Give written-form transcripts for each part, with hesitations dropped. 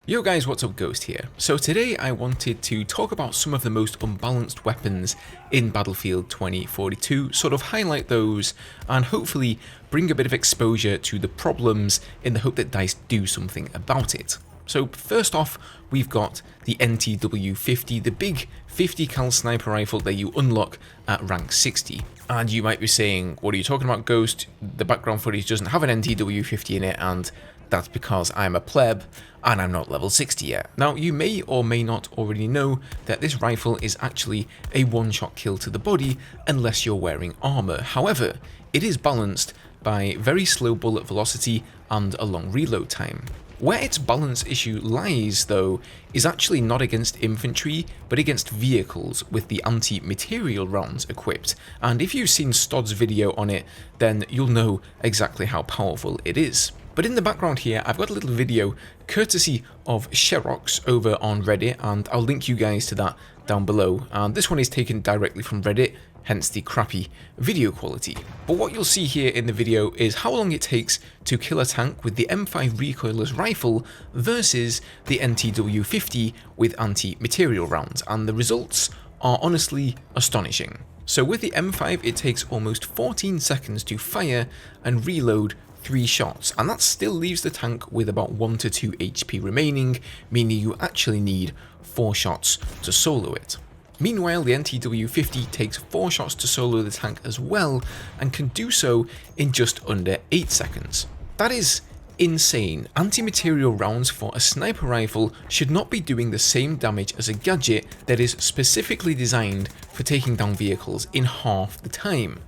Yo guys, what's up, Ghost here. So today I wanted to talk about some of the most unbalanced weapons in Battlefield 2042, sort of highlight those and hopefully bring a bit of exposure to the problems in the hope that DICE do something about it. So first off, we've got the NTW-50, the big 50 cal sniper rifle that you unlock at rank 60. And you might be saying, what are you talking about, Ghost? The background footage doesn't have an NTW-50 in it, and that's because I'm a pleb and I'm not level 60 yet. Now, you may or may not already know that this rifle is actually a one-shot kill to the body unless you're wearing armor. However, it is balanced by very slow bullet velocity and a long reload time. Where its balance issue lies, though, is actually not against infantry, but against vehicles with the anti-material rounds equipped, and if you've seen Stodd's video on it, then you'll know exactly how powerful it is. But in the background here, I've got a little video courtesy of Sherox over on Reddit, and I'll link you guys to that down below. And this one is taken directly from Reddit, hence the crappy video quality. But what you'll see here in the video is how long it takes to kill a tank with the M5 recoilless rifle versus the NTW-50 with anti-material rounds, and the results are honestly astonishing. So with the M5, it takes almost 14 seconds to fire and reload 3 shots, and that still leaves the tank with about 1 to 2 HP remaining, meaning you actually need 4 shots to solo it. Meanwhile, the NTW-50 takes 4 shots to solo the tank as well, and can do so in just under 8 seconds. That is insane. Anti-material rounds for a sniper rifle should not be doing the same damage as a gadget that is specifically designed for taking down vehicles in half the time.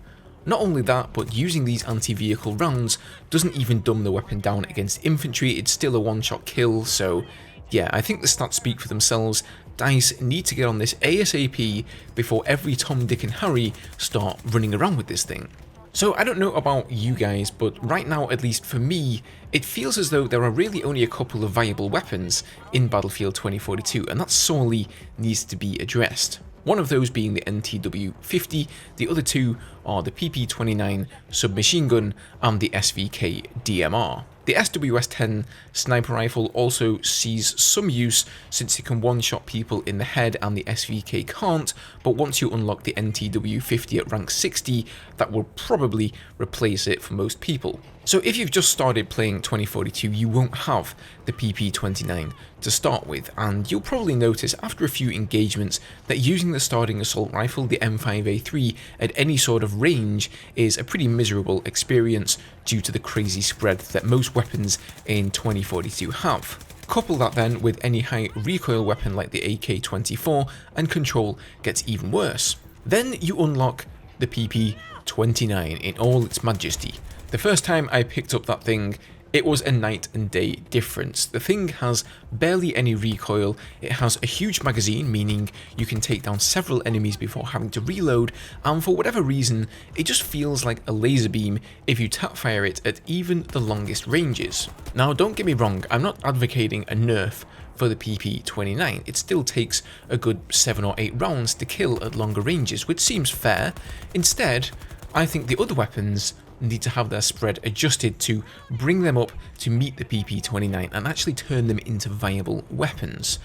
Not only that, but using these anti-vehicle rounds doesn't even dumb the weapon down against infantry, it's still a one-shot kill, so yeah, I think the stats speak for themselves. DICE need to get on this ASAP before every Tom, Dick and Harry start running around with this thing. So I don't know about you guys, but right now, at least for me, it feels as though there are really only a couple of viable weapons in Battlefield 2042, and that sorely needs to be addressed. One of those being the NTW-50, the other two are the PP-29 submachine gun and the SVK DMR. The SWS-10 sniper rifle also sees some use since it can one-shot people in the head and the SVK can't, but once you unlock the NTW-50 at rank 60, that will probably replace it for most people. So if you've just started playing 2042, you won't have the PP-29 to start with, and you'll probably notice after a few engagements that using the starting assault rifle, the M5A3, at any sort of range is a pretty miserable experience due to the crazy spread that most weapons in 2042 have. Couple that then with any high recoil weapon like the AK-24 and control gets even worse. Then you unlock the PP-29 in all its majesty. The first time I picked up that thing, it was a night and day difference. The thing has barely any recoil, it has a huge magazine, meaning you can take down several enemies before having to reload, and for whatever reason, it just feels like a laser beam if you tap fire it at even the longest ranges. Now don't get me wrong, I'm not advocating a nerf for the PP-29, it still takes a good 7 or 8 rounds to kill at longer ranges, which seems fair. Instead, I think the other weapons need to have their spread adjusted to bring them up to meet the PP-29 and actually turn them into viable weapons.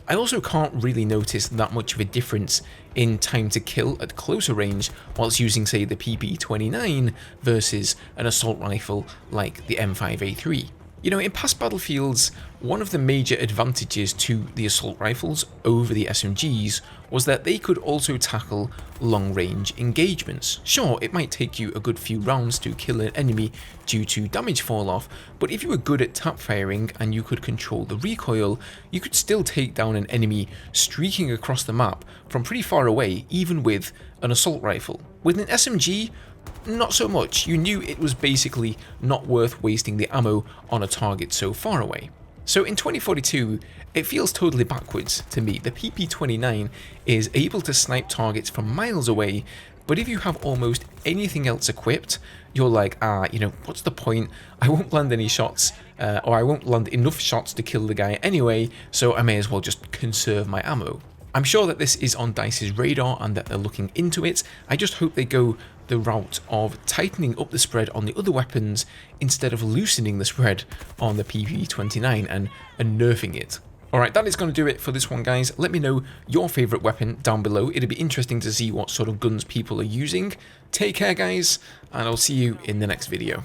I also can't really notice that much of a difference in time to kill at closer range whilst using, say, the PP-29 versus an assault rifle like the M5A3. You know, in past Battlefields, one of the major advantages to the assault rifles over the SMGs was that they could also tackle long-range engagements. Sure, it might take you a good few rounds to kill an enemy due to damage fall-off, but if you were good at tap firing and you could control the recoil, you could still take down an enemy streaking across the map from pretty far away, even with an assault rifle. With an SMG, not so much. You knew it was basically not worth wasting the ammo on a target so far away. So in 2042, it feels totally backwards to me. The PP-29 is able to snipe targets from miles away, but if you have almost anything else equipped, you're like, you know, what's the point? I won't land any shots, or I won't land enough shots to kill the guy anyway, so I may as well just conserve my ammo. I'm sure that this is on DICE's radar and that they're looking into it. I just hope they go the route of tightening up the spread on the other weapons instead of loosening the spread on the PP-29 and nerfing it. Alright, that is going to do it for this one, guys. Let me know your favourite weapon down below. It'd be interesting to see what sort of guns people are using. Take care, guys, and I'll see you in the next video.